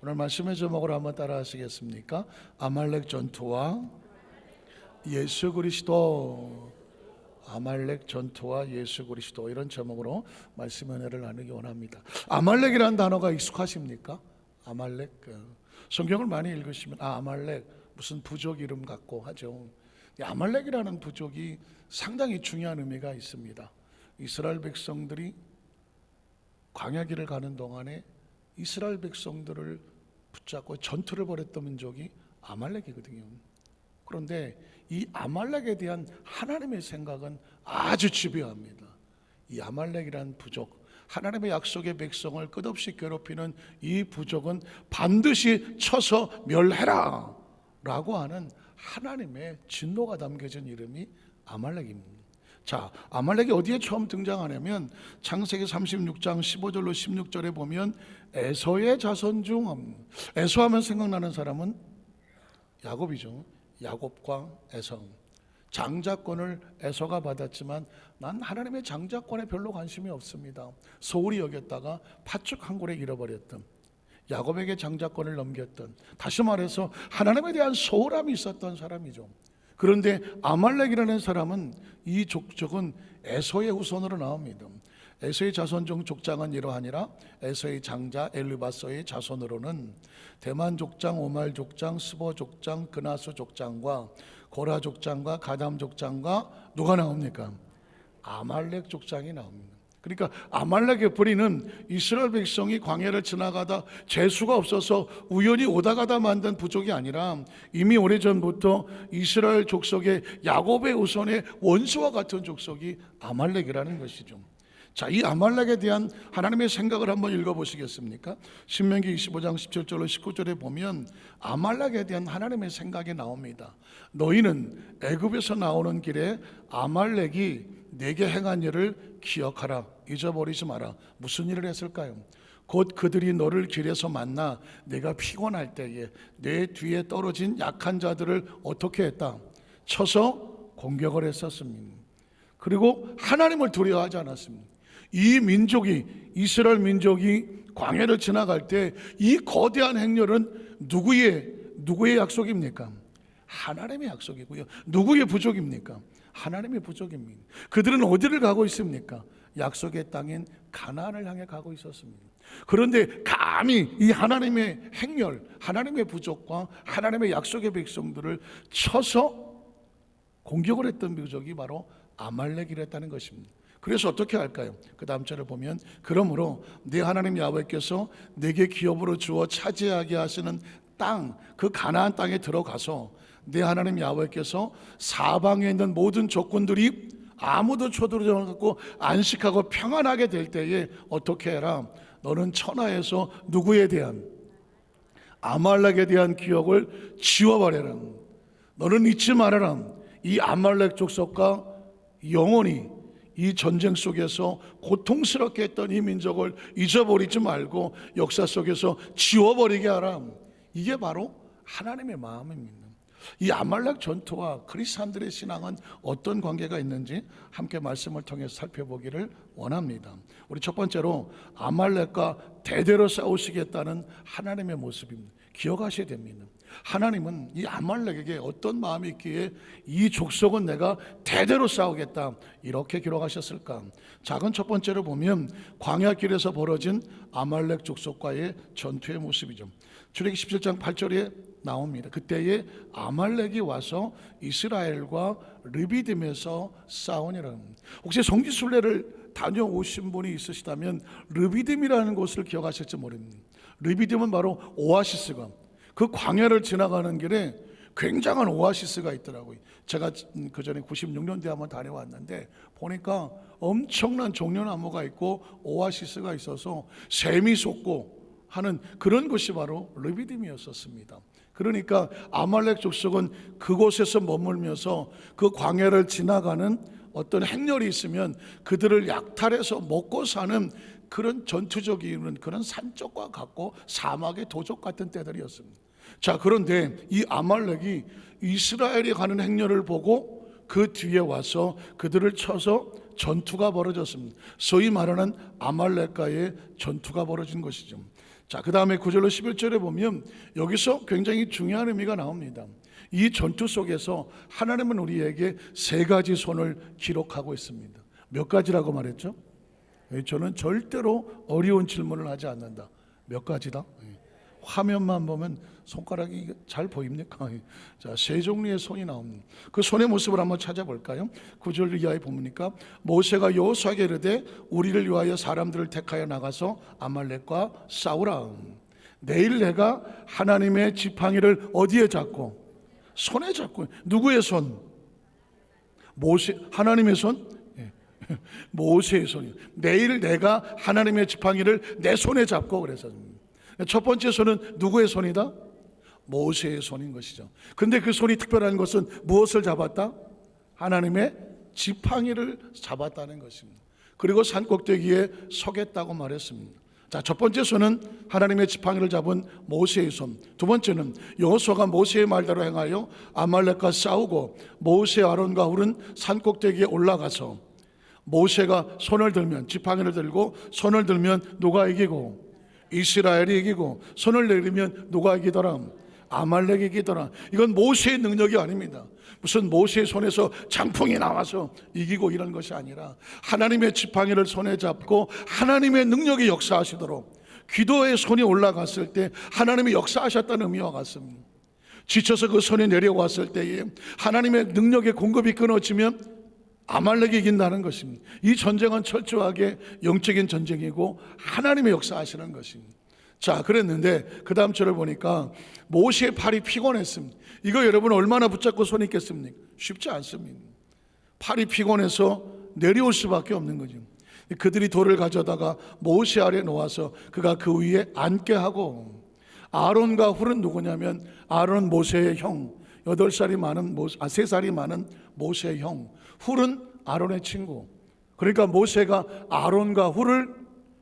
오늘 말씀의 제목으로 한번 따라 하시겠습니까? 아말렉 전투와 예수 그리스도. 아말렉 전투와 예수 그리스도, 이런 제목으로 말씀의 은혜를 나누기 원합니다. 아말렉이라는 단어가 익숙하십니까? 아말렉, 성경을 많이 읽으시면 아말렉 무슨 부족 이름 같고 하죠. 아말렉이라는 부족이 상당히 중요한 의미가 있습니다. 이스라엘 백성들이 광야길을 가는 동안에 이스라엘 백성들을 붙잡고 전투를 벌였던 민족이 아말렉이거든요. 그런데 이 아말렉에 대한 하나님의 생각은 아주 집요합니다. 이 아말렉이란 부족, 하나님의 약속의 백성을 끝없이 괴롭히는 이 부족은 반드시 쳐서 멸해라 라고 하는 하나님의 진노가 담겨진 이름이 아말렉입니다. 자, 아말렉이 어디에 처음 등장하냐면 창세기 36장 15절로 16절에 보면 에서의 자손 중, 에서하면 생각나는 사람은 야곱이죠. 야곱과 에서. 장자권을 에서가 받았지만 난 하나님의 장자권에 별로 관심이 없습니다. 소홀히 여겼다가 팥죽 한 고래 잃어버렸던, 야곱에게 장자권을 넘겼던, 다시 말해서 하나님에 대한 소홀함이 있었던 사람이죠. 그런데 아말렉이라는 사람은, 이 족적은 에서의 후손으로 나옵니다. 에서의 자손 중 족장은 이러하니라. 에서의 장자 엘르바서의 자손으로는 대만 족장, 오말 족장, 스보 족장, 그나수 족장과 고라 족장과 가담 족장과 누가 나옵니까? 아말렉 족장이 나옵니다. 그러니까 아말렉의 뿌리는 이스라엘 백성이 광야를 지나가다 재수가 없어서 우연히 오다 가다 만든 부족이 아니라 이미 오래전부터 이스라엘 족속의 야곱의 후손의 원수와 같은 족속이 아말렉이라는 것이죠. 자, 이 아말렉에 대한 하나님의 생각을 한번 읽어보시겠습니까? 신명기 25장 17절로 19절에 보면 아말렉에 대한 하나님의 생각이 나옵니다. 너희는 애굽에서 나오는 길에 아말렉이 내게 행한 일을 기억하라. 잊어버리지 마라. 무슨 일을 했을까요? 곧 그들이 너를 길에서 만나 내가 피곤할 때에 내 뒤에 떨어진 약한 자들을 어떻게 했다? 쳐서 공격을 했었습니다. 그리고 하나님을 두려워하지 않았습니다. 이 민족이, 이스라엘 민족이 광야를 지나갈 때 이 거대한 행렬은 누구의 약속입니까? 하나님의 약속이고요. 누구의 부족입니까? 하나님의 부족입니다. 그들은 어디를 가고 있습니까? 약속의 땅인 가나안을 향해 가고 있었습니다. 그런데 감히 이 하나님의 행렬, 하나님의 부족과 하나님의 약속의 백성들을 쳐서 공격을 했던 민족이 바로 아말렉이랬다는 것입니다. 그래서 어떻게 할까요? 그 다음 절을 보면 그러므로 네 하나님 야훼께서 내게 기업으로 주어 차지하게 하시는 땅, 그 가나안 땅에 들어가서 네 하나님 야훼께서 사방에 있는 모든 적군들이 아무도 쳐들어오지 않고 안식하고 평안하게 될 때에 어떻게 해라? 너는 천하에서 누구에 대한? 아말렉에 대한 기억을 지워버려라. 너는 잊지 말아라. 이 아말렉 족속과 영원히 이 전쟁 속에서 고통스럽게 했던 이 민족을 잊어버리지 말고 역사 속에서 지워버리게 하라. 이게 바로 하나님의 마음입니다. 이 아말렉 전투와 그리스도인들의 신앙은 어떤 관계가 있는지 함께 말씀을 통해서 살펴보기를 원합니다. 우리 첫 번째로 아말렉과 대대로 싸우시겠다는 하나님의 모습입니다. 기억하셔야 됩니다. 하나님은 이 아말렉에게 어떤 마음이 있기에 이 족속은 내가 대대로 싸우겠다 이렇게 기록하셨을까? 작은 첫 번째로 보면 광야길에서 벌어진 아말렉 족속과의 전투의 모습이죠. 출애굽기 17장 8절에 나옵니다. 그때에 아말렉이 와서 이스라엘과 르비딤에서 싸우니라. 혹시 성지순례를 다녀오신 분이 있으시다면 르비딤이라는 곳을 기억하실지 모릅니다. 르비딤은 바로 오아시스가, 그 광야를 지나가는 길에 굉장한 오아시스가 있더라고요. 제가 그 전에 96년도에 한번 다녀왔는데 보니까 엄청난 종려나무가 있고 오아시스가 있어서 샘이 솟고 하는 그런 곳이 바로 르비딤이었었습니다. 그러니까 아말렉 족속은 그곳에서 머물면서 그 광야를 지나가는 어떤 행렬이 있으면 그들을 약탈해서 먹고 사는 그런 전투적인 그런 산적과 같고 사막의 도적 같은 때들이었습니다. 자, 그런데 이 아말렉이 이스라엘이 가는 행렬을 보고 그 뒤에 와서 그들을 쳐서 전투가 벌어졌습니다. 소위 말하는 아말렉과의 전투가 벌어진 것이죠. 자, 그 다음에 9절로 11절에 보면 여기서 굉장히 중요한 의미가 나옵니다. 이 전투 속에서 하나님은 우리에게 세 가지 손을 기록하고 있습니다. 몇 가지라고 말했죠? 저는 절대로 어려운 질문을 하지 않는다. 몇 가지다? 화면만 보면 손가락이 잘 보입니까? 자, 세 종류의 손이 나옵니다. 그 손의 모습을 한번 찾아볼까요? 9절 이하에 보니까 모세가 여호수아에게 이르되 우리를 위하여 사람들을 택하여 나가서 아말렉과 싸우라. 내일 내가 하나님의 지팡이를 어디에 잡고? 손에 잡고. 누구의 손? 모세, 하나님의 손? 모세의 손이요. 내일 내가 하나님의 지팡이를 내 손에 잡고, 그래서 첫 번째 손은 누구의 손이다? 모세의 손인 것이죠. 근데 그 손이 특별한 것은 무엇을 잡았다? 하나님의 지팡이를 잡았다는 것입니다. 그리고 산꼭대기에 서겠다고 말했습니다. 자, 첫 번째 손은 하나님의 지팡이를 잡은 모세의 손. 두 번째는 여호수아가 모세의 말대로 행하여 아말렉과 싸우고 모세, 아론과 훌은 산꼭대기에 올라가서 모세가 손을 들면, 지팡이를 들고 손을 들면 누가 이기고? 이스라엘이 이기고, 손을 내리면 누가 이기더라? 아말렉이 이기더라. 이건 모세의 능력이 아닙니다. 무슨 모세의 손에서 장풍이 나와서 이기고 이런 것이 아니라 하나님의 지팡이를 손에 잡고 하나님의 능력이 역사하시도록, 기도의 손이 올라갔을 때 하나님이 역사하셨다는 의미와 같습니다. 지쳐서 그 손이 내려왔을 때에 하나님의 능력의 공급이 끊어지면 아말렉이 이긴다는 것입니다. 이 전쟁은 철저하게 영적인 전쟁이고 하나님의 역사하시는 것입니다. 자, 그랬는데 그 다음 절을 보니까 모세의 팔이 피곤했습니다. 이거 여러분 얼마나 붙잡고 손 있겠습니까? 쉽지 않습니다. 팔이 피곤해서 내려올 수밖에 없는 거죠. 그들이 돌을 가져다가 모세 아래 놓아서 그가 그 위에 앉게 하고, 아론과 훌은 누구냐면 아론 모세의 형, 8살이 많은 3살이 많은 모세의 형, 훌은 아론의 친구. 그러니까 모세가 아론과 훌을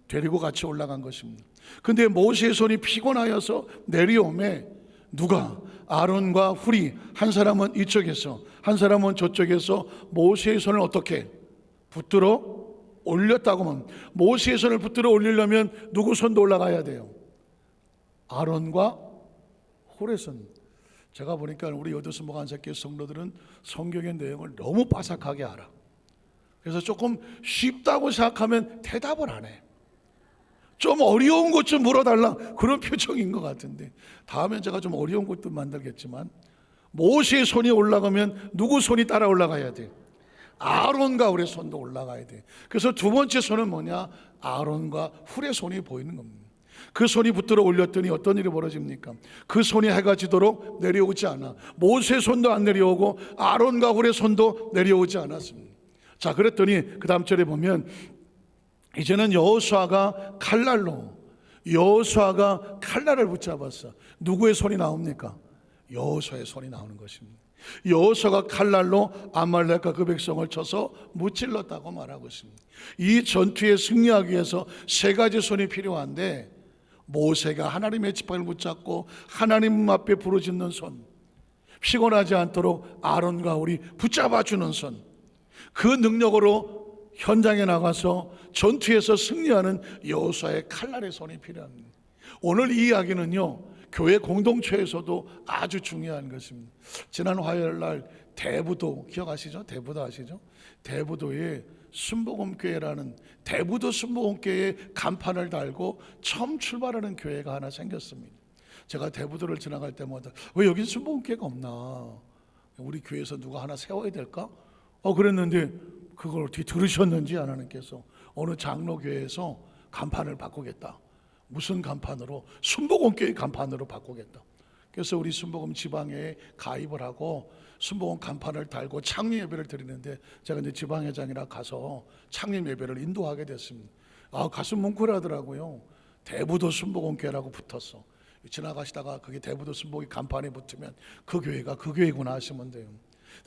데리고 같이 올라간 것입니다. 근데 모세의 손이 피곤하여서 내려오매 누가? 아론과 훌이, 한 사람은 이쪽에서 한 사람은 저쪽에서 모세의 손을 어떻게? 붙들어 올렸다고 하면, 모세의 손을 붙들어 올리려면 누구 손도 올라가야 돼요? 아론과 훌의 손. 제가 보니까 우리 여도수 목안사교회 성도들은 성경의 내용을 너무 빠삭하게 알아. 그래서 조금 쉽다고 생각하면 대답을 안 해. 좀 어려운 것 좀 물어달라, 그런 표정인 것 같은데, 다음엔 제가 좀 어려운 것도 만들겠지만, 모세의 손이 올라가면 누구 손이 따라 올라가야 돼? 아론과 훌의 손도 올라가야 돼. 그래서 두 번째 손은 뭐냐? 아론과 훌의 손이 보이는 겁니다. 그 손이 붙들어 올렸더니 어떤 일이 벌어집니까? 그 손이 해가 지도록 내려오지 않아. 모세의 손도 안 내려오고 아론과 훌의 손도 내려오지 않았습니다. 자, 그랬더니 그 다음 절에 보면 이제는 여호수아가 칼날로, 여호수아가 칼날을 붙잡았어. 누구의 손이 나옵니까? 여호수아의 손이 나오는 것입니다. 여호수아가 칼날로 아말렉과 그 백성을 쳐서 무찔렀다고 말하고 있습니다. 이 전투에 승리하기 위해서 세 가지 손이 필요한데, 모세가 하나님의 지팡이를 붙잡고 하나님 앞에 부르짖는 손, 피곤하지 않도록 아론과 훌이 붙잡아주는 손, 그 능력으로 현장에 나가서 전투에서 승리하는 여호수아의 칼날의 손이 필요합니다. 오늘 이 이야기는요, 교회 공동체에서도 아주 중요한 것입니다. 지난 화요일 날 대부도 기억하시죠? 대부도 아시죠? 대부도에 순복음교회라는, 대부도 순복음교회에 간판을 달고 처음 출발하는 교회가 하나 생겼습니다. 제가 대부도를 지나갈 때마다 왜 여기 순복음교회가 없나, 우리 교회에서 누가 하나 세워야 될까? 그랬는데 그걸 어떻게 들으셨는지 하나님께서 어느 장로교회에서 간판을 바꾸겠다. 무슨 간판으로? 순복음교회 간판으로 바꾸겠다. 그래서 우리 순복음 지방에 가입을 하고 순복음 간판을 달고 창립 예배를 드리는데, 제가 이제 지방회장이라 가서 창립 예배를 인도하게 됐습니다. 가슴 뭉클하더라고요. 대부도 순복음교회라고 붙었어. 지나가시다가 그게 대부도 순복음 간판에 붙으면 그 교회가 그 교회구나 하시면 돼요.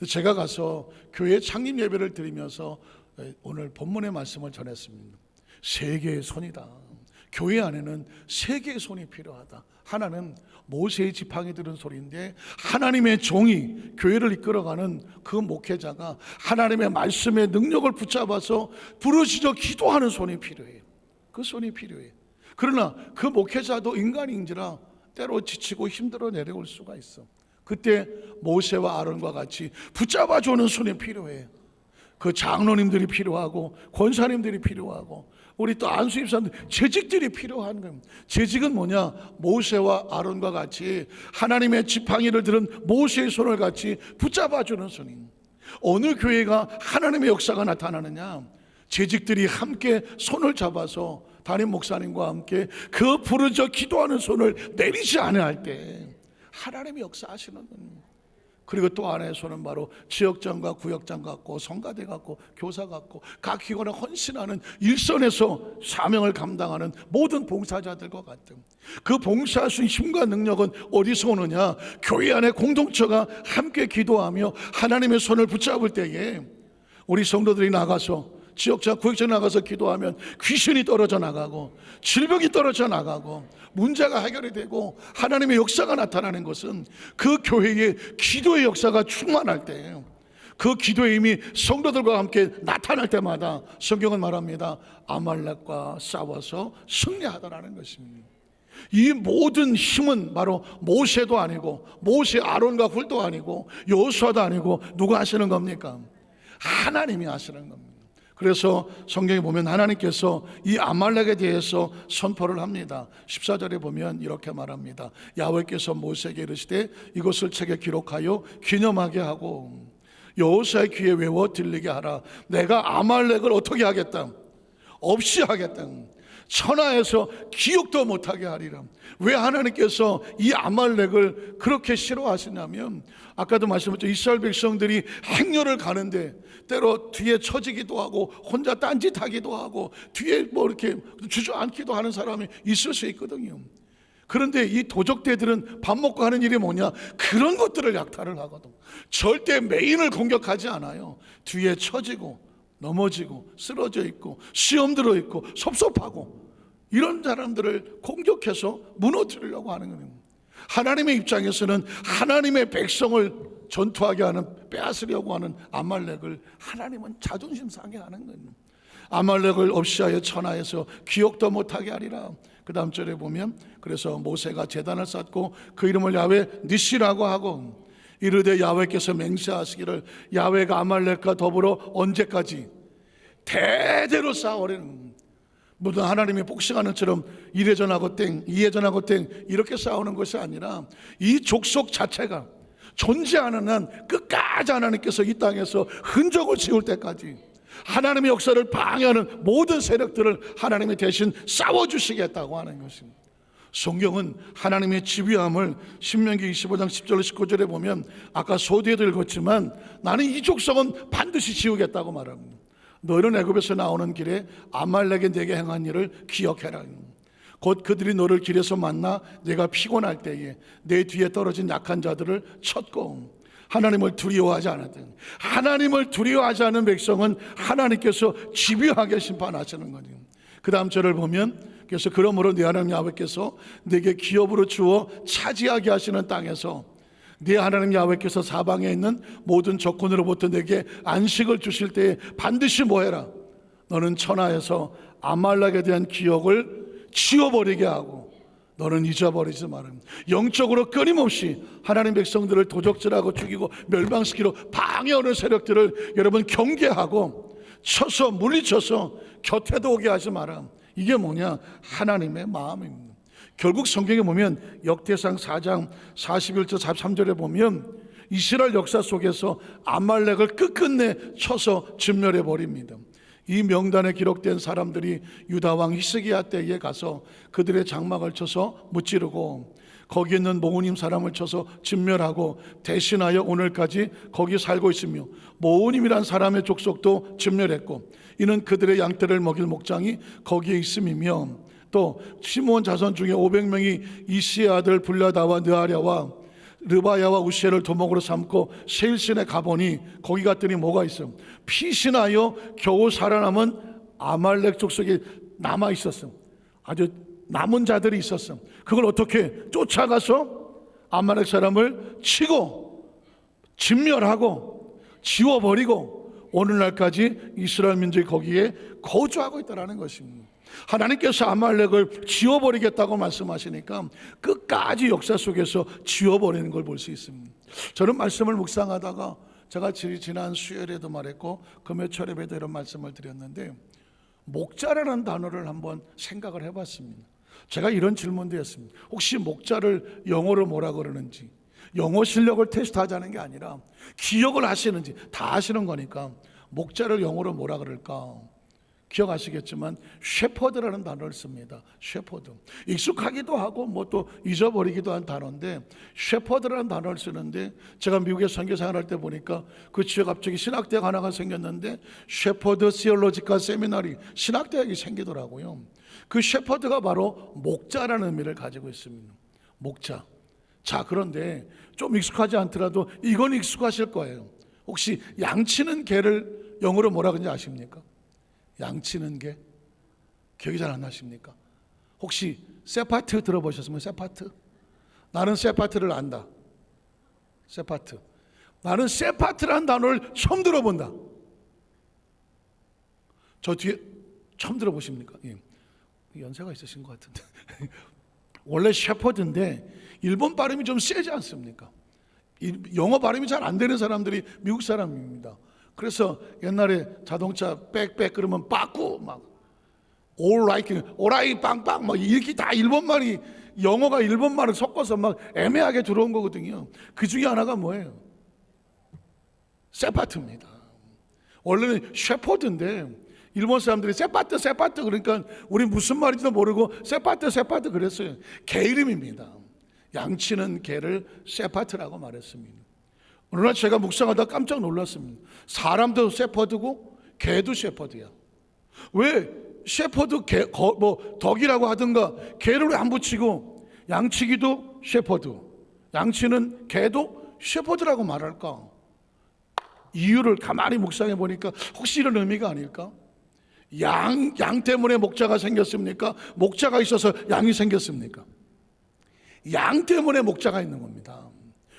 제가 가서 교회 창립 예배를 드리면서 오늘 본문의 말씀을 전했습니다. 세 개의 손이다. 교회 안에는 세 개의 손이 필요하다. 하나는 모세의 지팡이 들은 소리인데, 하나님의 종이 교회를 이끌어가는 그 목회자가 하나님의 말씀의 능력을 붙잡아서 부르짖어 기도하는 손이 필요해요. 그 손이 필요해요. 그러나 그 목회자도 인간인지라 때로 지치고 힘들어 내려올 수가 있어. 그때 모세와 아론과 같이 붙잡아주는 손이 필요해. 그 장로님들이 필요하고 권사님들이 필요하고 우리 또 안수입사들 재직들이 필요한 거예요. 재직은 뭐냐? 모세와 아론과 같이 하나님의 지팡이를 들은 모세의 손을 같이 붙잡아주는 손님. 어느 교회가 하나님의 역사가 나타나느냐? 재직들이 함께 손을 잡아서 담임 목사님과 함께 그 부르짖어 기도하는 손을 내리지 않을 때 하나님의 역사하시는 겁니다. 그리고 또 안에 손은 바로 지역장과 구역장 같고 성가대 같고 교사 같고 각 기관에 헌신하는 일선에서 사명을 감당하는 모든 봉사자들과 같은 그 봉사할 수 있는 힘과 능력은 어디서 오느냐? 교회 안에 공동체가 함께 기도하며 하나님의 손을 붙잡을 때에 우리 성도들이 나가서 지역장 구역장 나가서 기도하면 귀신이 떨어져 나가고 질병이 떨어져 나가고 문제가 해결이 되고 하나님의 역사가 나타나는 것은 그 교회의 기도의 역사가 충만할 때, 그 기도의 힘이 성도들과 함께 나타날 때마다 성경은 말합니다. 아말렉과 싸워서 승리하더라는 것입니다. 이 모든 힘은 바로 모세도 아니고 모세 아론과 훌도 아니고 여호수아도 아니고 누가 하시는 겁니까? 하나님이 하시는 겁니다. 그래서 성경에 보면 하나님께서 이 아말렉에 대해서 선포를 합니다. 14절에 보면 이렇게 말합니다. 야훼께서 모세에게 이르시되 이것을 책에 기록하여 기념하게 하고 여호수아의 귀에 외워 들리게 하라. 내가 아말렉을 어떻게 하겠다? 없이 하겠다. 천하에서 기억도 못하게 하리라. 왜 하나님께서 이 아말렉을 그렇게 싫어하시냐면 아까도 말씀드렸죠. 이스라엘 백성들이 행렬을 가는데 때로 뒤에 처지기도 하고 혼자 딴짓하기도 하고 뒤에 뭐 이렇게 주저앉기도 하는 사람이 있을 수 있거든요. 그런데 이 도적대들은 밥 먹고 하는 일이 뭐냐? 그런 것들을 약탈을 하거든. 절대 메인을 공격하지 않아요. 뒤에 처지고 넘어지고 쓰러져 있고 시험 들어 있고 섭섭하고 이런 사람들을 공격해서 무너뜨리려고 하는 거예요. 하나님의 입장에서는 하나님의 백성을 전투하게 하는, 빼앗으려고 하는 아말렉을 하나님은 자존심 상해 하는 거예요. 아말렉을 없이 하여 천하에서 기억도 못하게 하리라. 그 다음 절에 보면 그래서 모세가 제단을 쌓고 그 이름을 야훼 니시라고 하고 이르되 야훼께서 맹세하시기를 야훼가 아말렉과 더불어 언제까지 대대로 싸우려는, 모든 하나님이 복싱하는 처럼 이래전하고 땡 이래전하고 땡 이렇게 싸우는 것이 아니라 이 족속 자체가 존재하는 한 끝까지 하나님께서 이 땅에서 흔적을 지울 때까지 하나님의 역사를 방해하는 모든 세력들을 하나님이 대신 싸워주시겠다고 하는 것입니다. 성경은 하나님의 지휘함을 신명기 25장 10절 19절에 보면 아까 소디에도 읽었지만 나는 이 족속은 반드시 지우겠다고 말합니다. 너희는 애굽에서 나오는 길에 아말렉이 내게 행한 일을 기억해라. 곧 그들이 너를 길에서 만나 내가 피곤할 때에 내 뒤에 떨어진 약한 자들을 쳤고 하나님을 두려워하지 않았던, 하나님을 두려워하지 않은 백성은 하나님께서 집요하게 심판하시는 거죠. 그 다음 절을 보면 그래서 그러므로 네 하나님 야훼께서 내게 기업으로 주어 차지하게 하시는 땅에서 네 하나님 야훼께서 사방에 있는 모든 적군으로부터 내게 안식을 주실 때에 반드시 뭐해라? 너는 천하에서 아말렉에 대한 기억을 지워버리게 하고 너는 잊어버리지 마라. 영적으로 끊임없이 하나님 백성들을 도적질하고 죽이고 멸망시키러 방해하는 세력들을 여러분 경계하고 쳐서 물리쳐서 곁에도 오게 하지 마라. 이게 뭐냐? 하나님의 마음입니다. 결국 성경에 보면 역대상 4장 41절 43절에 보면 이스라엘 역사 속에서 아말렉을 끝끝내 쳐서 진멸해 버립니다. 이 명단에 기록된 사람들이 유다 왕 히스기야 때에 가서 그들의 장막을 쳐서 무찌르고 거기 있는 모우님 사람을 쳐서 진멸하고 대신하여 오늘까지 거기 살고 있으며 모우님이란 사람의 족속도 진멸했고 이는 그들의 양떼를 먹일 목장이 거기에 있음이며 또 시므온 자손 중에 500명이 이시의 아들 블라다와 느아랴와 르바야와 우시엘을 도목으로 삼고 세일신에 가보니 거기 갔더니 뭐가 있어? 피신하여 겨우 살아남은 아말렉 족속이 남아 있었어. 아주 남은 자들이 있었어. 그걸 어떻게 쫓아가서 아말렉 사람을 치고 진멸하고 지워버리고 오늘날까지 이스라엘 민족이 거기에 거주하고 있다는 것입니다. 하나님께서 아말렉을 지워버리겠다고 말씀하시니까 끝까지 역사 속에서 지워버리는 걸 볼 수 있습니다. 저는 말씀을 묵상하다가 제가 지난 수요일에도 말했고 금요철에도 이런 말씀을 드렸는데, 목자라는 단어를 한번 생각을 해봤습니다. 제가 이런 질문도 했습니다. 혹시 목자를 영어로 뭐라 그러는지, 영어 실력을 테스트하자는 게 아니라 기억을 하시는지, 다 아시는 거니까 목자를 영어로 뭐라 그럴까? 기억하시겠지만 셰퍼드라는 단어를 씁니다. 셰퍼드. 익숙하기도 하고 뭐 또 잊어버리기도 한 단어인데, 셰퍼드라는 단어를 쓰는데, 제가 미국에 선교 생활할 때 보니까 그 지역 갑자기 신학대학 하나가 생겼는데 셰퍼드 시올로지컬 세미나리, 신학대학이 생기더라고요. 그 셰퍼드가 바로 목자라는 의미를 가지고 있습니다. 목자. 자, 그런데 좀 익숙하지 않더라도 이건 익숙하실 거예요. 혹시 양치는 개를 영어로 뭐라 그러는지 아십니까? 양치는 개? 기억이 잘 안 나십니까? 혹시 세파트 들어보셨으면 세파트? 나는 세파트를 안다. 세파트. 나는 세파트라는 단어를 처음 들어본다. 저 뒤에 처음 들어보십니까? 예. 연세가 있으신 것 같은데. 원래 셰퍼드인데 일본 발음이 좀 세지 않습니까? 영어 발음이 잘 안 되는 사람들이 미국 사람입니다. 그래서 옛날에 자동차 빽빽 그러면 빠꾸 막 올라이트 오라이 빵빵 막 이렇게 다 일본말이, 영어가 일본말을 섞어서 막 애매하게 들어온 거거든요. 그 중에 하나가 뭐예요? 세파트입니다. 원래는 셰퍼드인데 일본 사람들이 세파트 세파트 그러니까 우리 무슨 말인지도 모르고 세파트 세파트 그랬어요. 개 이름입니다. 양치는 개를 세파트라고 말했습니다. 어느 날 제가 묵상하다 깜짝 놀랐습니다. 사람도 셰퍼드고 개도 셰퍼드야. 왜 셰퍼드 개, 뭐 덕이라고 하든가 개를 왜 안 붙이고 양치기도 셰퍼드, 양치는 개도 셰퍼드라고 말할까? 이유를 가만히 묵상해 보니까 혹시 이런 의미가 아닐까? 양 때문에 목자가 생겼습니까? 목자가 있어서 양이 생겼습니까? 양 때문에 목자가 있는 겁니다.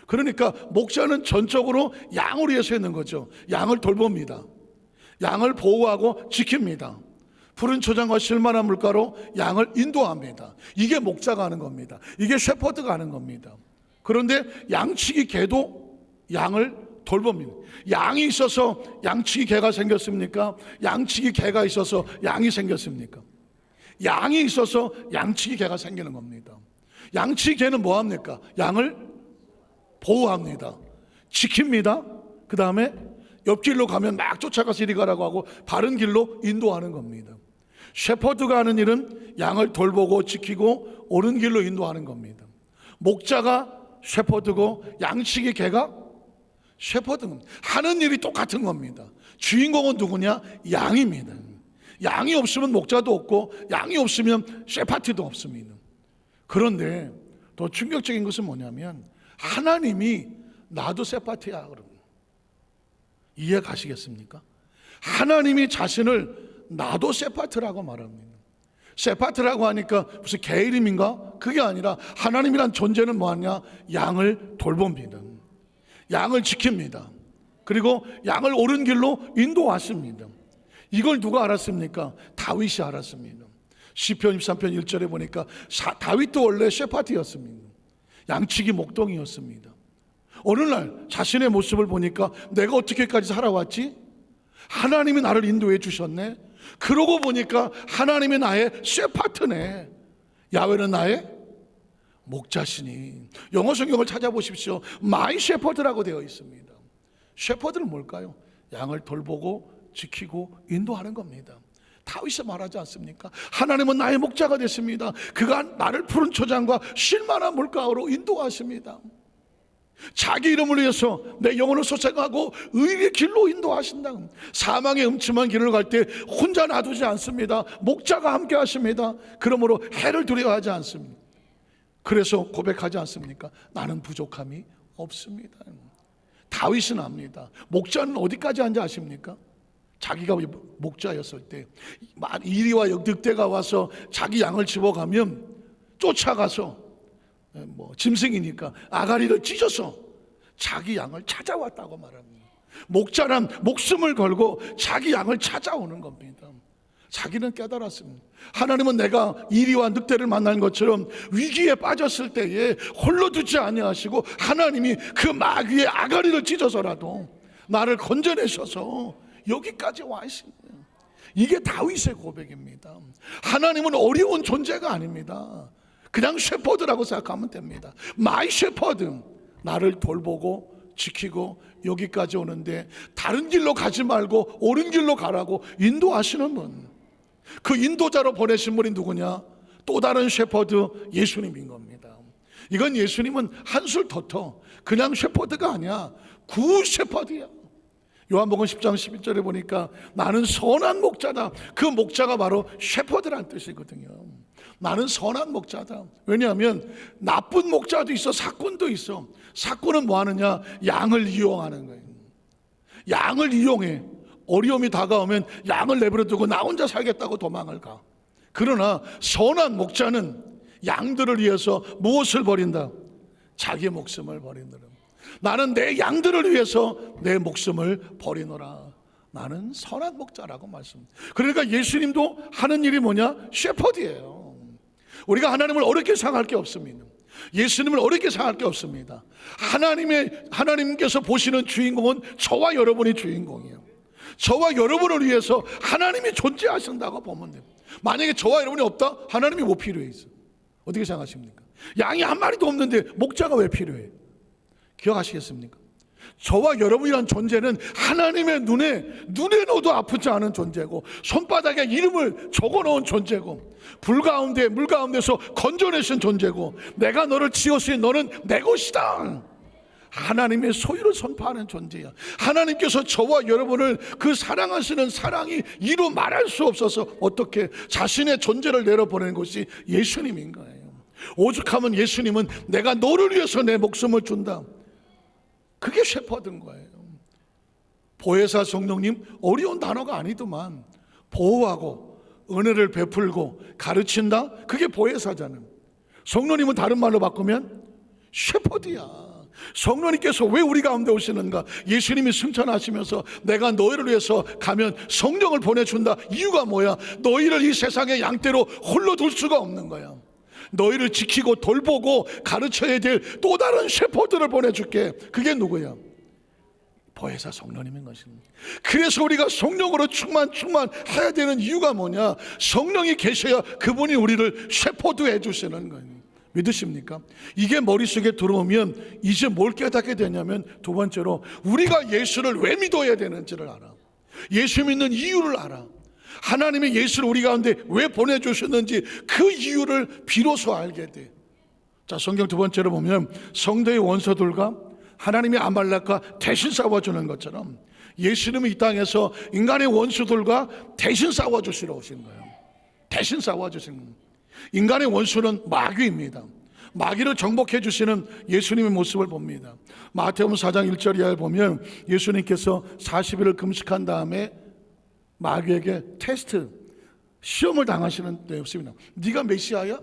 그러니까 목자는 전적으로 양을 위해서 있는 거죠. 양을 돌봅니다. 양을 보호하고 지킵니다. 푸른 초장과 실만한 물가로 양을 인도합니다. 이게 목자가 하는 겁니다. 이게 셰퍼드가 하는 겁니다. 그런데 양치기 개도 양을 돌봅니다. 양이 있어서 양치기 개가 생겼습니까? 양치기 개가 있어서 양이 생겼습니까? 양이 있어서 양치기 개가 생기는 겁니다. 양치기 개는 뭐 합니까? 양을 보호합니다. 지킵니다. 그 다음에 옆길로 가면 막 쫓아가서 이리 가라고 하고 바른 길로 인도하는 겁니다. 셰퍼드가 하는 일은 양을 돌보고 지키고 옳은 길로 인도하는 겁니다. 목자가 셰퍼드고 양치기 개가 셰퍼드는 하는 일이 똑같은 겁니다. 주인공은 누구냐? 양입니다. 양이 없으면 목자도 없고 양이 없으면 셰퍼드도 없습니다. 그런데 더 충격적인 것은 뭐냐면 하나님이 나도 셰퍼드야 그러고, 이해 가시겠습니까? 하나님이 자신을 나도 셰퍼드라고 말합니다. 셰퍼드라고 하니까 무슨 개 이름인가? 그게 아니라 하나님이란 존재는 뭐하냐? 양을 돌봅니다. 양을 지킵니다. 그리고 양을 옳은 길로 인도하십니다. 이걸 누가 알았습니까? 다윗이 알았습니다. 시편 23편 1절에 보니까 다윗도 원래 셰퍼드였습니다. 양치기 목동이었습니다. 어느 날 자신의 모습을 보니까 내가 어떻게까지 살아왔지? 하나님이 나를 인도해 주셨네. 그러고 보니까 하나님이 나의 셰퍼드네. 야훼는 나의 목자시니. 영어 성경을 찾아보십시오. 마이 셰퍼드라고 되어 있습니다. 셰퍼드는 뭘까요? 양을 돌보고 지키고 인도하는 겁니다. 다윗이 말하지 않습니까? 하나님은 나의 목자가 됐습니다. 그가 나를 푸른 초장과 쉴만한 물가로 인도하십니다. 자기 이름을 위해서 내 영혼을 소생하고 의의 길로 인도하신다. 사망의 음침한 길을 갈 때 혼자 놔두지 않습니다. 목자가 함께 하십니다. 그러므로 해를 두려워하지 않습니다. 그래서 고백하지 않습니까? 나는 부족함이 없습니다. 다윗은 압니다. 목자는 어디까지 한지 아십니까? 자기가 목자였을 때 이리와 늑대가 와서 자기 양을 집어가면 쫓아가서 뭐 짐승이니까 아가리를 찢어서 자기 양을 찾아왔다고 말합니다. 목자란 목숨을 걸고 자기 양을 찾아오는 겁니다. 자기는 깨달았습니다. 하나님은 내가 이리와 늑대를 만난 것처럼 위기에 빠졌을 때에 홀로 두지 아니하시고 하나님이 그 마귀의 아가리를 찢어서라도 나를 건져내셔서 여기까지 와 있습니다. 이게 다윗의 고백입니다. 하나님은 어려운 존재가 아닙니다. 그냥 셰퍼드라고 생각하면 됩니다. 마이 셰퍼드, 나를 돌보고 지키고 여기까지 오는데 다른 길로 가지 말고 옳은 길로 가라고 인도하시는 분, 그 인도자로 보내신 분이 누구냐? 또 다른 셰퍼드 예수님인 겁니다. 이건 예수님은 한술 더 그냥 셰퍼드가 아니야, 구 셰퍼드야. 요한복음 10장 11절에 보니까 나는 선한 목자다. 그 목자가 바로 셰퍼드란 뜻이거든요. 나는 선한 목자다. 왜냐하면 나쁜 목자도 있어, 사꾼도 있어. 사꾼은 뭐 하느냐? 양을 이용하는 거예요. 양을 이용해. 어려움이 다가오면 양을 내버려 두고 나 혼자 살겠다고 도망을 가. 그러나 선한 목자는 양들을 위해서 무엇을 버린다? 자기 목숨을 버린다. 나는 내 양들을 위해서 내 목숨을 버리노라. 나는 선한 목자라고 말씀합니다. 그러니까 예수님도 하는 일이 뭐냐? 셰퍼드예요. 우리가 하나님을 어렵게 생각할 게 없습니다. 예수님을 어렵게 생각할 게 없습니다. 하나님께서 보시는 주인공은 저와 여러분이 주인공이에요. 저와 여러분을 위해서 하나님이 존재하신다고 보면 돼요. 만약에 저와 여러분이 없다? 하나님이 뭐 필요해 있어? 어떻게 생각하십니까? 양이 한 마리도 없는데 목자가 왜 필요해? 기억하시겠습니까? 저와 여러분이란 존재는 하나님의 눈에 넣어도 아프지 않은 존재고, 손바닥에 이름을 적어놓은 존재고, 불 가운데 물 가운데서 건져내신 존재고, 내가 너를 지었으니 너는 내 것이다. 하나님의 소유를 선포하는 존재야. 하나님께서 저와 여러분을 그 사랑하시는 사랑이 이루 말할 수 없어서 어떻게 자신의 존재를 내려보내는 것이 예수님인 거예요. 오죽하면 예수님은 내가 너를 위해서 내 목숨을 준다. 그게 셰퍼드인 거예요. 보혜사 성령님, 어려운 단어가 아니더만 보호하고 은혜를 베풀고 가르친다? 그게 보혜사잖아요. 성령님은 다른 말로 바꾸면 셰퍼드야. 성령님께서 왜 우리 가운데 오시는가? 예수님이 승천하시면서 내가 너희를 위해서 가면 성령을 보내준다. 이유가 뭐야? 너희를 이 세상의 양떼로 홀로 둘 수가 없는 거야. 너희를 지키고 돌보고 가르쳐야 될 또 다른 셰퍼드를 보내줄게. 그게 누구야? 보혜사 성령님인 것입니다. 그래서 우리가 성령으로 충만해야 되는 이유가 뭐냐? 성령이 계셔야 그분이 우리를 셰퍼드 해주시는 거예요. 믿으십니까? 이게 머릿속에 들어오면 이제 뭘 깨닫게 되냐면, 두 번째로 우리가 예수를 왜 믿어야 되는지를 알아. 예수 믿는 이유를 알아. 하나님이 예수를 우리 가운데 왜 보내주셨는지 그 이유를 비로소 알게 돼. 자, 성경 두 번째로 보면 성도의 원수들과 하나님이 아말렉과 대신 싸워주는 것처럼 예수님이 이 땅에서 인간의 원수들과 대신 싸워주시러 오신 거예요. 대신 싸워주신 거예요. 인간의 원수는 마귀입니다. 마귀를 정복해 주시는 예수님의 모습을 봅니다. 마태복음 4장 1절 이하에 보면 예수님께서 40일을 금식한 다음에 마귀에게 테스트, 시험을 당하시는 내용입니다. 네가 메시아야?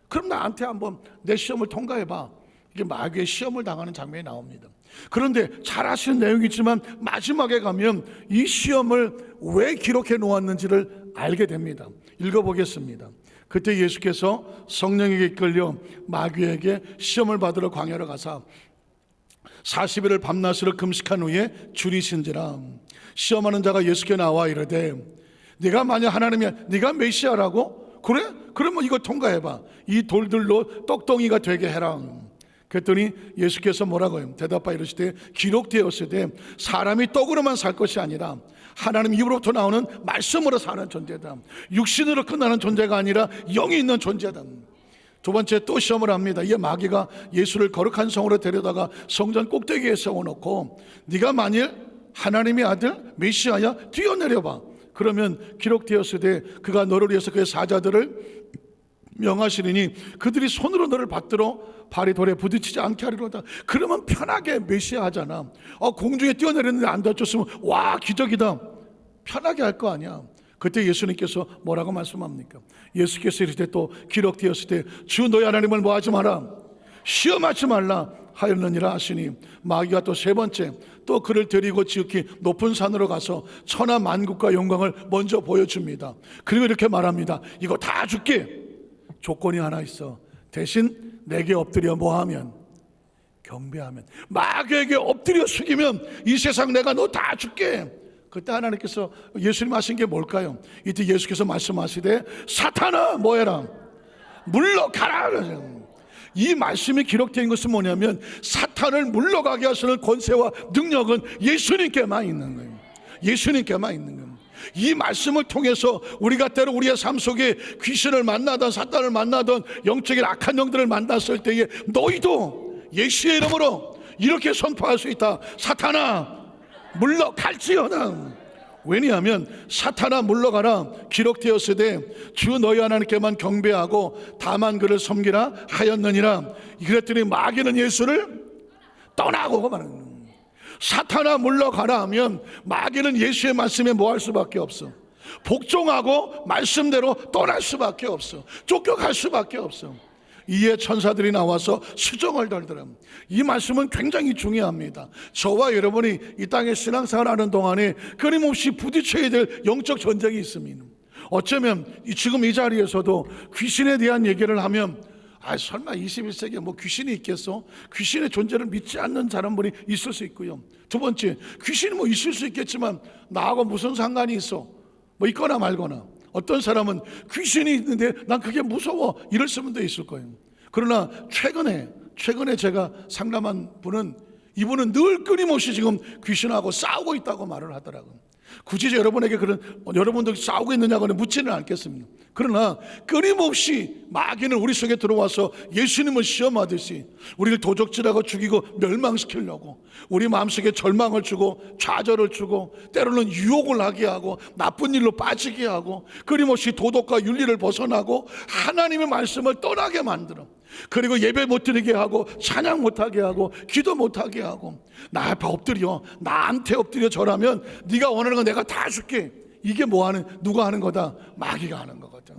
그럼 나한테 한번 내 시험을 통과해봐. 이게 마귀의 시험을 당하는 장면이 나옵니다. 그런데 잘 아시는 내용이지만 마지막에 가면 이 시험을 왜 기록해 놓았는지를 알게 됩니다. 읽어보겠습니다. 그때 예수께서 성령에게 이끌려 마귀에게 시험을 받으러 광야로 가사 40일을 밤낮으로 금식한 후에 줄이신지라. 시험하는 자가 예수께 나와 이르되 네가 만약 하나님이야, 네가 메시아라고? 그래? 그러면 이거 통과해봐. 이 돌들로 떡덩이가 되게 해라. 그랬더니 예수께서 뭐라고요? 대답하여 이르시되 기록되었으되 사람이 떡으로만 살 것이 아니라 하나님 입으로부터 나오는 말씀으로 사는 존재다. 육신으로 끝나는 존재가 아니라 영이 있는 존재다. 두 번째 또 시험을 합니다. 이 마귀가 예수를 거룩한 성으로 데려다가 성전 꼭대기에 세워놓고 네가 만일 하나님의 아들 메시아야 뛰어내려봐. 그러면 기록되었으되 그가 너를 위해서 그의 사자들을 명하시리니 그들이 손으로 너를 받들어 발이 돌에 부딪히지 않게 하리로다. 그러면 편하게 메시아 하잖아. 공중에 뛰어내렸는데 안 다쳤으면 와 기적이다. 편하게 할 거 아니야. 그때 예수님께서 뭐라고 말씀합니까? 예수께서 이르시되 또 기록되었을 때 주 너희 하나님을 뭐 하지 마라? 시험하지 말라. 하였느니라 하시니 마귀가 또 세 번째 또 그를 데리고 지극히 높은 산으로 가서 천하 만국과 영광을 먼저 보여줍니다. 그리고 이렇게 말합니다. 이거 다 줄게. 조건이 하나 있어. 대신 내게 엎드려 뭐하면? 경배하면. 마귀에게 엎드려 숙이면 이 세상 내가 너 다 줄게. 그때 하나님께서 예수님 하신 게 뭘까요? 이때 예수께서 말씀하시되 사탄아 뭐해라? 물러가라. 이 말씀이 기록되어 있는 것은 뭐냐면 사탄을 물러가게 하시는 권세와 능력은 예수님께만 있는 거예요. 예수님께만 있는 거예요. 이 말씀을 통해서 우리가 때로 우리의 삶 속에 귀신을 만나던 사탄을 만나던 영적인 악한 영들을 만났을 때에 너희도 예수의 이름으로 이렇게 선포할 수 있다. 사탄아 물러갈지어다. 왜냐하면 사탄아 물러가라 기록되었으되 주 너희 하나님께만 경배하고 다만 그를 섬기라 하였느니라. 그랬더니 마귀는 예수를 떠나고 말하는 거예요. 사탄아 물러가라 하면 마귀는 예수의 말씀에 뭐 할 수밖에 없어? 복종하고 말씀대로 떠날 수밖에 없어. 쫓겨갈 수밖에 없어. 이에 천사들이 나와서 수정을 떨더라. 이 말씀은 굉장히 중요합니다. 저와 여러분이 이 땅에 신앙생활 하는 동안에 끊임없이 부딪혀야 될 영적 전쟁이 있습니다. 어쩌면 지금 이 자리에서도 귀신에 대한 얘기를 하면 설마 21세기에 뭐 귀신이 있겠어? 귀신의 존재를 믿지 않는 사람들이 있을 수 있고요. 두 번째, 귀신이 뭐 있을 수 있겠지만 나하고 무슨 상관이 있어? 뭐 있거나 말거나. 어떤 사람은 귀신이 있는데 난 그게 무서워 이럴 수도 있을 거예요. 그러나 최근에 제가 상담한 분은 이분은 늘 끊임없이 지금 귀신하고 싸우고 있다고 말을 하더라고요. 굳이 여러분에게 여러분도 싸우고 있느냐고는 묻지는 않겠습니다. 그러나 끊임없이 마귀는 우리 속에 들어와서 예수님을 시험하듯이 우리를 도적질하고 죽이고 멸망시키려고 우리 마음속에 절망을 주고 좌절을 주고 때로는 유혹을 하게 하고 나쁜 일로 빠지게 하고 끊임없이 도덕과 윤리를 벗어나고 하나님의 말씀을 떠나게 만들어. 그리고 예배 못 드리게 하고 찬양 못하게 하고 기도 못하게 하고 나 앞에 엎드려 나한테 엎드려 절하면 네가 원하는 거 내가 다 줄게. 이게 누가 하는 거다? 마귀가 하는 거거든.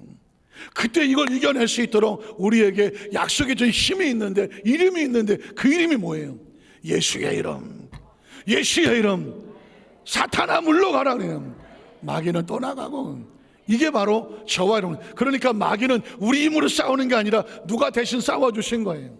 그때 이걸 이겨낼 수 있도록 우리에게 약속이 준 힘이 있는데 이름이 있는데 그 이름이 뭐예요? 예수의 이름. 예수의 이름. 사탄아 물러가라 그래요. 마귀는 떠나가고. 이게 바로 저와 여러분. 그러니까 마귀는 우리 힘으로 싸우는 게 아니라 누가 대신 싸워주신 거예요.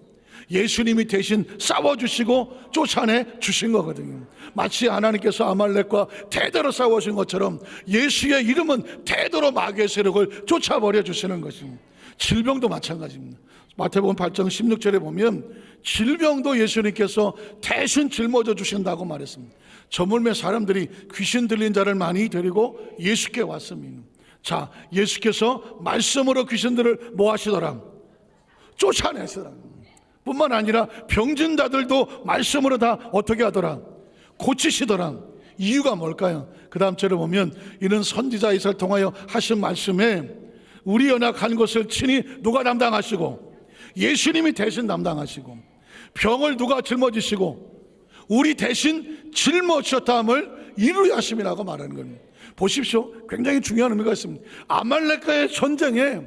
예수님이 대신 싸워주시고 쫓아내 주신 거거든요. 마치 하나님께서 아말렉과 대대로 싸우신 것처럼 예수의 이름은 대대로 마귀의 세력을 쫓아버려 주시는 것입니다. 질병도 마찬가지입니다. 마태복음 8장 16절에 보면 질병도 예수님께서 대신 짊어져 주신다고 말했습니다. 저물매 사람들이 귀신 들린 자를 많이 데리고 예수께 왔습니다. 자, 예수께서 말씀으로 귀신들을 뭐 하시더라? 쫓아내시더라. 뿐만 아니라 병든 자들도 말씀으로 다 어떻게 하더라? 고치시더라. 이유가 뭘까요? 그 다음 절에 보면 이는 선지자 이사를 통하여 하신 말씀에 우리 연약한 것을 친히 누가 담당하시고 예수님이 대신 담당하시고 병을 누가 짊어지시고 우리 대신 짊어지셨다함을 이루려 하심이라고 말하는 겁니다. 보십시오. 굉장히 중요한 의미가 있습니다. 아말렉과의 전쟁에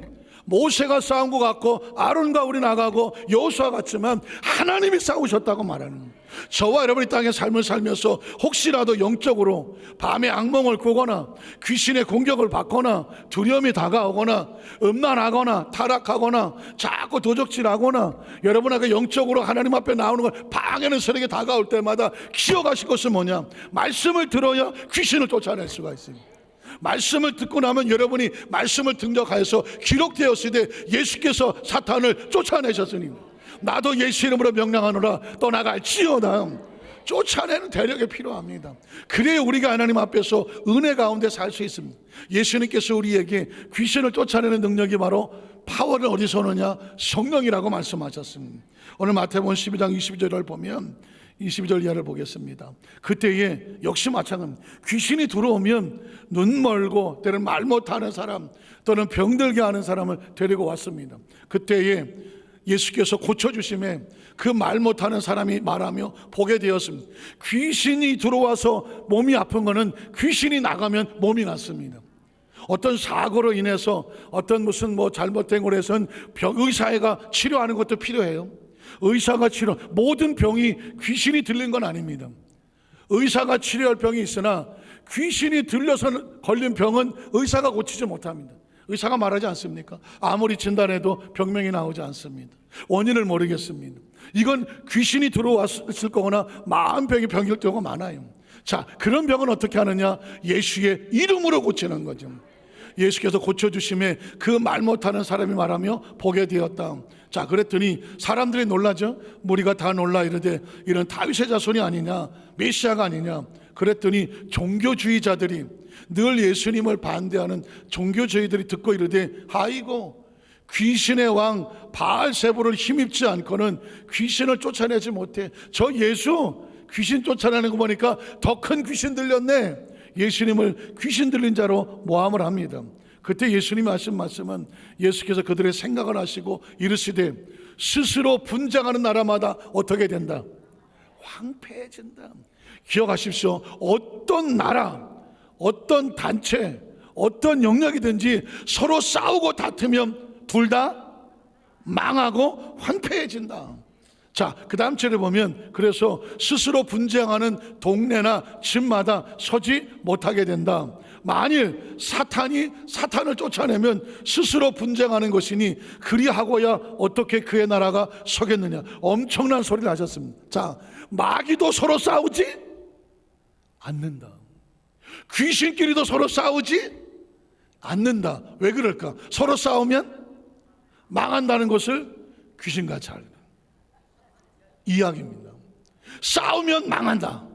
모세가 싸운 것 같고 아론과 우리 나가고 여호수아 같지만 하나님이 싸우셨다고 말하는 거예요. 저와 여러분이 땅의 삶을 살면서 혹시라도 영적으로 밤에 악몽을 꾸거나 귀신의 공격을 받거나 두려움이 다가오거나 음란하거나 타락하거나 자꾸 도적질하거나 여러분에게 영적으로 하나님 앞에 나오는 걸 방해하는 세력이 다가올 때마다 기억하실 것은 뭐냐? 말씀을 들어야 귀신을 쫓아낼 수가 있습니다. 말씀을 듣고 나면 여러분이 말씀을 등적하여서 기록되었을 때 예수께서 사탄을 쫓아내셨으니 나도 예수 이름으로 명령하노라 떠나갈지어다. 쫓아내는 대력이 필요합니다. 그래야 우리가 하나님 앞에서 은혜 가운데 살 수 있습니다. 예수님께서 우리에게 귀신을 쫓아내는 능력이 바로 파워를 어디서 오느냐? 성령이라고 말씀하셨습니다. 오늘 마태복음 12장 22절을 보면 22절 이하를 보겠습니다. 그때에 역시 마찬가지입니다. 귀신이 들어오면 눈 멀고 때는 말 못하는 사람 또는 병들게 하는 사람을 데리고 왔습니다. 그때에 예수께서 고쳐주심에 그 말 못하는 사람이 말하며 보게 되었습니다. 귀신이 들어와서 몸이 아픈 거는 귀신이 나가면 몸이 낫습니다. 어떤 사고로 인해서 어떤 무슨 잘못된 걸로 해서는 의사가 치료하는 것도 필요해요. 의사가 치료, 모든 병이 귀신이 들린 건 아닙니다. 의사가 치료할 병이 있으나 귀신이 들려서 걸린 병은 의사가 고치지 못합니다. 의사가 말하지 않습니까? 아무리 진단해도 병명이 나오지 않습니다. 원인을 모르겠습니다. 이건 귀신이 들어왔을 거거나 마음병이 병일 경우가 많아요. 자, 그런 병은 어떻게 하느냐? 예수의 이름으로 고치는 거죠. 예수께서 고쳐주심에 그 말 못하는 사람이 말하며 보게 되었다. 자, 그랬더니 사람들이 놀라죠. 무리가 다 놀라 이르되 이런 다윗의 자손이 아니냐, 메시아가 아니냐. 그랬더니 종교주의자들이, 늘 예수님을 반대하는 종교주의들이 듣고 이르되 아이고, 귀신의 왕 바알세불을 힘입지 않고는 귀신을 쫓아내지 못해. 저 예수 귀신 쫓아내는 거 보니까 더 큰 귀신 들렸네. 예수님을 귀신 들린 자로 모함을 합니다. 그때 예수님이 하신 말씀은, 예수께서 그들의 생각을 하시고 이르시되 스스로 분쟁하는 나라마다 어떻게 된다? 황폐해진다. 기억하십시오. 어떤 나라, 어떤 단체, 어떤 영역이든지 서로 싸우고 다투면 둘 다 망하고 황폐해진다. 자, 그 다음 절에 보면, 그래서 스스로 분쟁하는 동네나 집마다 서지 못하게 된다. 만일 사탄이 사탄을 쫓아내면 스스로 분쟁하는 것이니 그리하고야 어떻게 그의 나라가 서겠느냐. 엄청난 소리를 하셨습니다. 자, 마귀도 서로 싸우지 않는다. 귀신끼리도 서로 싸우지 않는다. 왜 그럴까? 서로 싸우면 망한다는 것을 귀신과 잘 이야기입니다. 싸우면 망한다.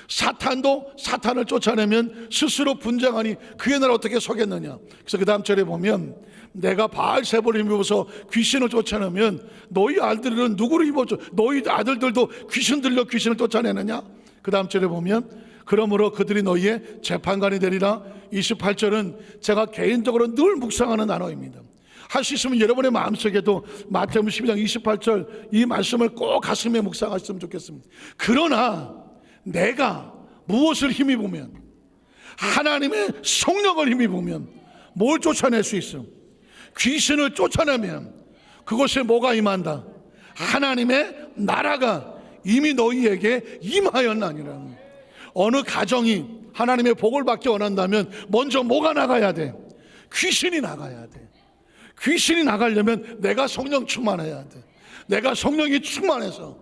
사탄도 사탄을 쫓아내면 스스로 분쟁하니 그의 나라 어떻게 서겠느냐. 그래서 그 다음 절에 보면, 내가 바알세불을 힘입어서 귀신을 쫓아내면 너희 아들들은 누구를 힘입어? 너희 아들들도 귀신 들려 귀신을 쫓아내느냐. 그 다음 절에 보면, 그러므로 그들이 너희의 재판관이 되리라. 28절은 제가 개인적으로 늘 묵상하는 단어입니다. 할 수 있으면 여러분의 마음속에도 마태복음 12장 28절 이 말씀을 꼭 가슴에 묵상하셨으면 좋겠습니다. 그러나 내가 무엇을 힘입으면, 하나님의 성령을 힘입으면 뭘 쫓아낼 수 있어? 귀신을 쫓아내면 그곳에 뭐가 임한다? 하나님의 나라가 이미 너희에게 임하였나니라. 어느 가정이 하나님의 복을 받기 원한다면 먼저 뭐가 나가야 돼? 귀신이 나가야 돼. 귀신이 나가려면 내가 성령 충만해야 돼. 내가 성령이 충만해서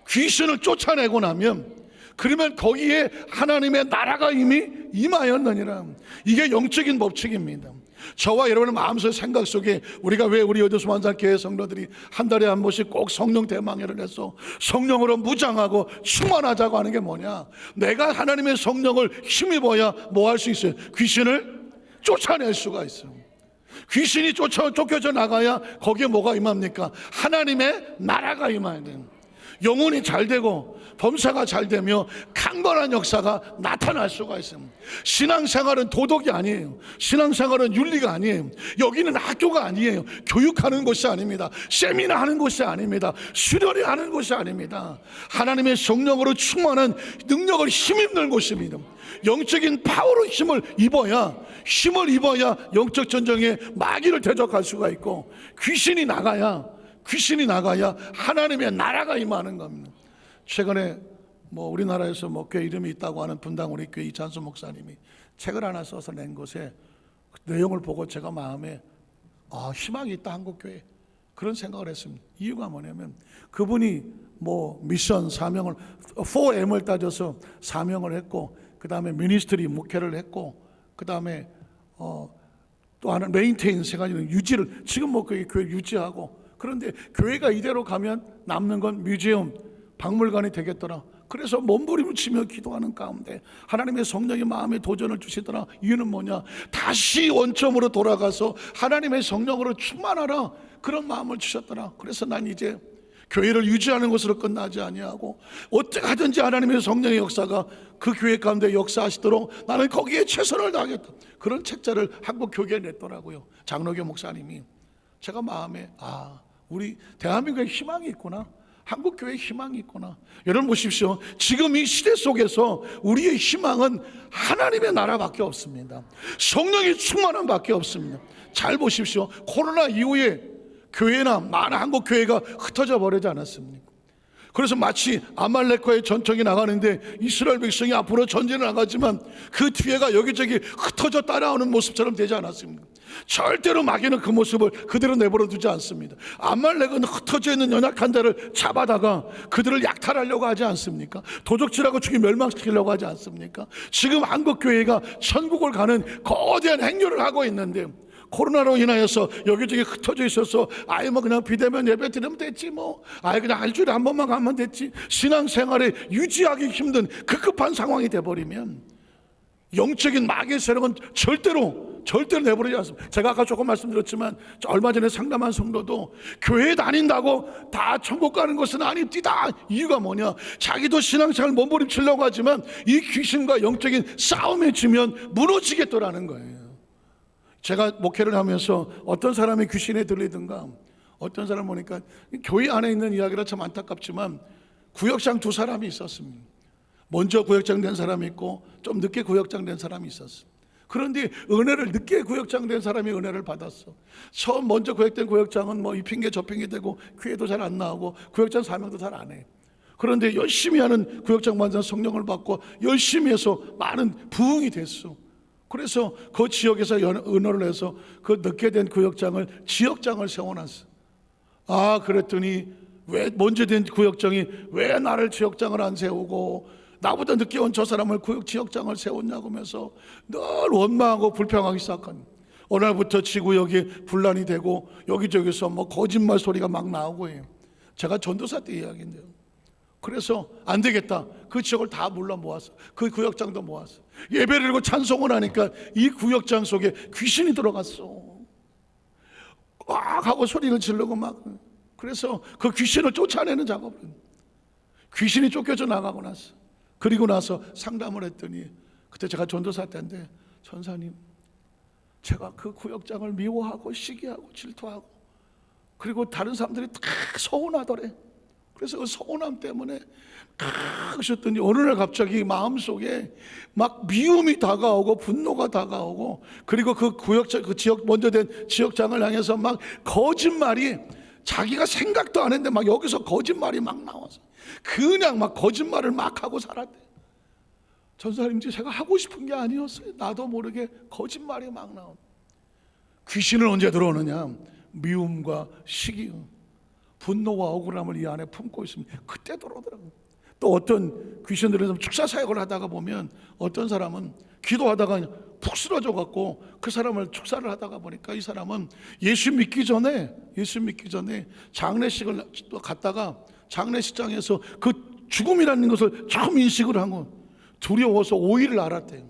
귀신을 쫓아내고 나면, 그러면 거기에 하나님의 나라가 이미 임하였느니라. 이게 영적인 법칙입니다. 저와 여러분의 마음속 생각 속에, 우리가 왜 우리 여도수만상 교회 성도들이 한 달에 한 번씩 꼭 성령 대망회를 해서 성령으로 무장하고 충만하자고 하는 게 뭐냐? 내가 하나님의 성령을 힘입어야 뭐 할 수 있어요? 귀신을 쫓아낼 수가 있어요. 귀신이 쫓겨져 나가야 거기에 뭐가 임합니까? 하나님의 나라가 임해야 돼요. 영혼이 잘 되고 범사가 잘 되며 강건한 역사가 나타날 수가 있습니다. 신앙생활은 도덕이 아니에요. 신앙생활은 윤리가 아니에요. 여기는 학교가 아니에요. 교육하는 곳이 아닙니다. 세미나 하는 곳이 아닙니다. 수련회 하는 곳이 아닙니다. 하나님의 성령으로 충만한 능력을 힘입는 곳입니다. 영적인 파워로 힘을 입어야 영적 전쟁에 마귀를 대적할 수가 있고, 귀신이 나가야 하나님의 나라가 임하는 겁니다. 최근에 우리나라에서 꽤 이름이 있다고 하는 분당 우리 교회 이찬수 목사님이 책을 하나 써서 낸 것에 그 내용을 보고 제가 마음에 희망이 있다, 한국교회, 그런 생각을 했습니다. 이유가 뭐냐면, 그분이 미션 사명을 4M을 따져서 사명을 했고, 그 다음에 미니스트리 목회를 했고, 그 다음에 또 하나 메인테인, 세 가지는 유지를, 지금 그 교회 유지하고. 그런데 교회가 이대로 가면 남는 건 뮤지엄, 박물관이 되겠더라. 그래서 몸부림치며 기도하는 가운데 하나님의 성령이 마음에 도전을 주시더라. 이유는 뭐냐? 다시 원점으로 돌아가서 하나님의 성령으로 충만하라, 그런 마음을 주셨더라. 그래서 난 이제 교회를 유지하는 것으로 끝나지 아니하고 어떻게 하든지 하나님의 성령의 역사가 그 교회 가운데 역사하시도록 나는 거기에 최선을 다하겠다, 그런 책자를 한국 교계에 냈더라고요. 장로교 목사님이. 제가 마음에 우리 대한민국에 희망이 있구나, 한국 교회에 희망이 있구나. 여러분 보십시오. 지금 이 시대 속에서 우리의 희망은 하나님의 나라밖에 없습니다. 성령이 충만함 밖에 없습니다. 잘 보십시오. 코로나 이후에 교회나 많은 한국 교회가 흩어져 버리지 않았습니까? 그래서 마치 아말렉과의 전쟁이 나가는데 이스라엘 백성이 앞으로 전쟁을 나가지만 그 뒤에가 여기저기 흩어져 따라오는 모습처럼 되지 않았습니까? 절대로 마귀는 그 모습을 그대로 내버려 두지 않습니다. 아말렉은 흩어져 있는 연약한 자를 잡아다가 그들을 약탈하려고 하지 않습니까? 도적질하고 죽이 멸망시키려고 하지 않습니까? 지금 한국교회가 천국을 가는 거대한 행렬을 하고 있는데 코로나로 인하여서 여기저기 흩어져 있어서 아예 뭐 그냥 비대면 예배 드리면 됐지 뭐 아예 그냥 일주일에 한 번만 가면 됐지 신앙생활에 유지하기 힘든 급급한 상황이 돼버리면 영적인 마귀의 세력은 절대로 내버리지 않습니다. 제가 아까 조금 말씀드렸지만 얼마 전에 상담한 성도도 교회 다닌다고 다 천국 가는 것은 아닙니다. 이유가 뭐냐? 자기도 신앙생활 몸부림치려고 하지만 이 귀신과 영적인 싸움에 지면 무너지겠더라는 거예요. 제가 목회를 하면서 어떤 사람이 귀신에 들리든가 어떤 사람 보니까 교회 안에 있는 이야기라 참 안타깝지만 구역장 두 사람이 있었습니다. 먼저 구역장 된 사람이 있고 좀 늦게 구역장 된 사람이 있었어요. 그런데 은혜를 늦게 구역장 된 사람이 은혜를 받았어. 처음 먼저 구역된 구역장은 뭐 이 핑계 저 핑계 대고 교회도 잘 안 나오고 구역장 사명도 잘 안 해. 그런데 열심히 하는 구역장 만난 성령을 받고 열심히 해서 많은 부흥이 됐어. 그래서 그 지역에서 은혜를 해서 그 늦게 된 구역장을 지역장을 세워놨어. 아, 그랬더니 왜 먼저 된 구역장이 왜 나를 지역장을 안 세우고 나보다 늦게 온 저 사람을 지역장을 세웠냐고 하면서 늘 원망하고 불평하기 시작한. 어느 날부터 지구역이 분란이 되고 여기저기서 뭐 거짓말 소리가 막 나오고 해요. 제가 전도사 때 이야기인데요. 그래서 안 되겠다. 그 지역을 다 몰라 모았어. 그 구역장도 모았어. 예배를 드리고 찬송을 하니까 이 구역장 속에 귀신이 들어갔어. 꽉 하고 소리를 지르고 막. 그래서 그 귀신을 쫓아내는 작업을. 귀신이 쫓겨져 나가고 났어. 그리고 나서 상담을 했더니 그때 제가 전도사 때인데 전사님 제가 그 구역장을 미워하고 시기하고 질투하고 그리고 다른 사람들이 다 서운하더래. 그래서 그 서운함 때문에 하셨더니 어느 날 갑자기 마음속에 막 미움이 다가오고 분노가 다가오고 그리고 그 구역장 그 지역 먼저 된 지역장을 향해서 막 거짓말이 자기가 생각도 안 했는데 막 여기서 거짓말이 막 나와서 그냥 막 거짓말을 막 하고 살았대. 전사님 제가 하고 싶은 게 아니었어요. 나도 모르게 거짓말이 막 나온. 귀신은 언제 들어오느냐? 미움과 시기 분노와 억울함을 이 안에 품고 있으면 그때 들어오더라고요. 또 어떤 귀신들은 축사 사역을 하다가 보면 어떤 사람은 기도하다가 푹 쓰러져 갖고 그 사람을 축사를 하다가 보니까 이 사람은 예수 믿기 전에 장례식을 갔다가 장례식장에서 그 죽음이라는 것을 처음 인식을 한 건 두려워서 오일을 알았대요.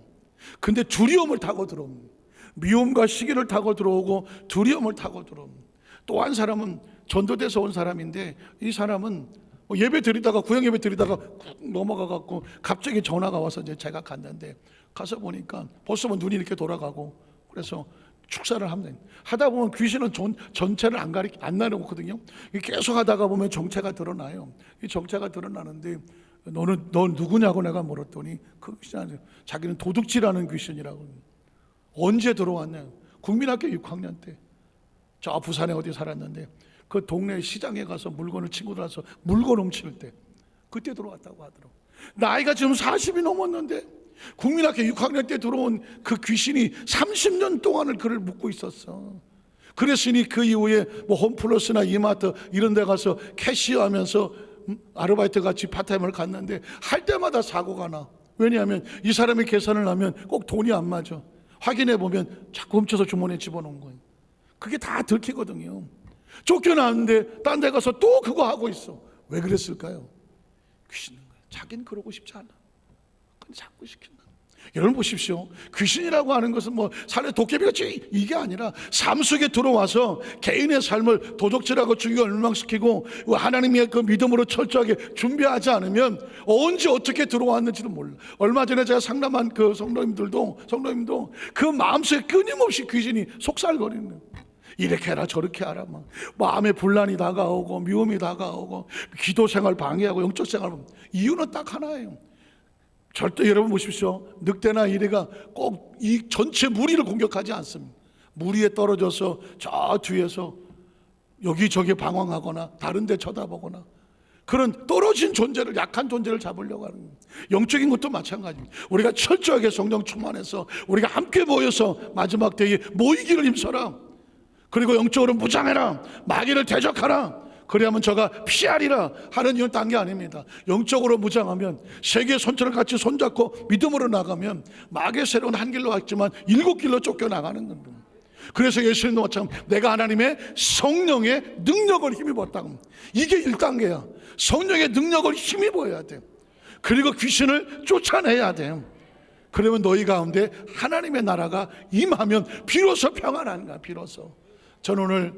근데 두려움을 타고 들어옵니다. 미움과 시기를 타고 들어오고 두려움을 타고 들어옵니다. 또 한 사람은 전도돼서 온 사람인데 이 사람은 예배 드리다가 구역 예배 드리다가 넘어가 갖고 갑자기 전화가 와서 이제 제가 갔는데 가서 보니까 벌써 눈이 이렇게 돌아가고 그래서 축사를 하다 보면 귀신은 전체를 안 나누거든요. 계속 하다가 보면 정체가 드러나요. 이 정체가 드러나는데 넌 누구냐고 내가 물었더니 그 귀신이 자기는 도둑질하는 귀신이라고. 언제 들어왔냐? 국민학교 6학년 때 저 부산에 어디 살았는데 그 동네 시장에 가서 물건을 친구들 와서 물건 훔칠 때 그때 들어왔다고 하더라고. 나이가 지금 40이 넘었는데 국민학교 6학년 때 들어온 그 귀신이 30년 동안을 그를 묶고 있었어. 그랬으니 그 이후에 뭐 홈플러스나 이마트 이런 데 가서 캐시어하면서 아르바이트 같이 파타임을 갔는데 할 때마다 사고가 나. 왜냐하면 이 사람이 계산을 하면 꼭 돈이 안 맞아. 확인해 보면 자꾸 훔쳐서 주머니에 집어넣은 거예요. 그게 다 들키거든요. 쫓겨나는데 딴 데 가서 또 그거 하고 있어. 왜 그랬을까요? 귀신인 거예요. 자기는 그러고 싶지 않아. 근데 자꾸 시킨다. 여러분 보십시오. 귀신이라고 하는 것은 뭐 산에 도깨비같이 이게 아니라 삶 속에 들어와서 개인의 삶을 도적질하고 죽이고 멸망시키고 하나님의 그 믿음으로 철저하게 준비하지 않으면 언제 어떻게 들어왔는지도 몰라. 얼마 전에 제가 상담한 그 성도님도 그 마음속에 끊임없이 귀신이 속살거리는 거예요. 이렇게 해라 저렇게 하라 막 마음에 분란이 다가오고 미움이 다가오고 기도 생활 방해하고 영적 생활. 이유는 딱 하나예요. 절대 여러분 보십시오. 늑대나 이래가 꼭 이 전체 무리를 공격하지 않습니다. 무리에 떨어져서 저 뒤에서 여기저기 방황하거나 다른 데 쳐다보거나 그런 떨어진 존재를, 약한 존재를 잡으려고 하는 거예요. 영적인 것도 마찬가지입니다. 우리가 철저하게 성령 충만해서 우리가 함께 모여서 마지막 때에 모이기를 힘써라, 그리고 영적으로 무장해라, 마귀를 대적하라, 그래야만 저가 피하리라 하는 이런 딴 게 아닙니다. 영적으로 무장하면 세계의 손처럼 같이 손잡고 믿음으로 나가면 마귀의 새로운 한 길로 왔지만 7길로 쫓겨나가는 겁니다. 그래서 예수님도 마찬가지, 내가 하나님의 성령의 능력을 힘입었다고. 이게 1단계야. 성령의 능력을 힘입어야 돼. 그리고 귀신을 쫓아내야 돼. 그러면 너희 가운데 하나님의 나라가 임하면 비로소 평안한 거야. 비로소. 저는 오늘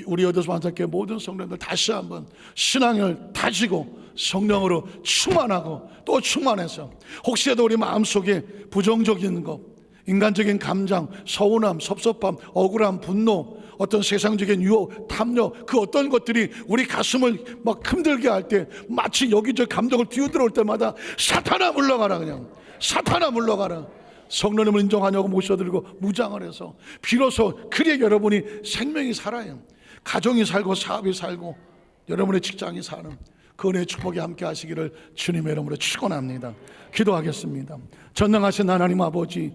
우리 여도수만사교회 모든 성령들 다시 한번 신앙을 다지고 성령으로 충만하고 또 충만해서, 혹시라도 우리 마음속에 부정적인 것, 인간적인 감정, 서운함, 섭섭함, 억울함, 분노, 어떤 세상적인 유혹, 탐욕, 그 어떤 것들이 우리 가슴을 막 힘들게 할 때, 마치 여기저기 감정을 뛰어들어올 때마다 사탄아 물러가라, 그냥 사탄아 물러가라, 성령님을 인정하냐고 모셔드리고 무장을 해서 비로소 그래 여러분이 생명이 살아요. 가정이 살고 사업이 살고 여러분의 직장이 사는 그 은혜의 축복이 함께 하시기를 주님의 이름으로 축원합니다. 기도하겠습니다. 전능하신 하나님 아버지,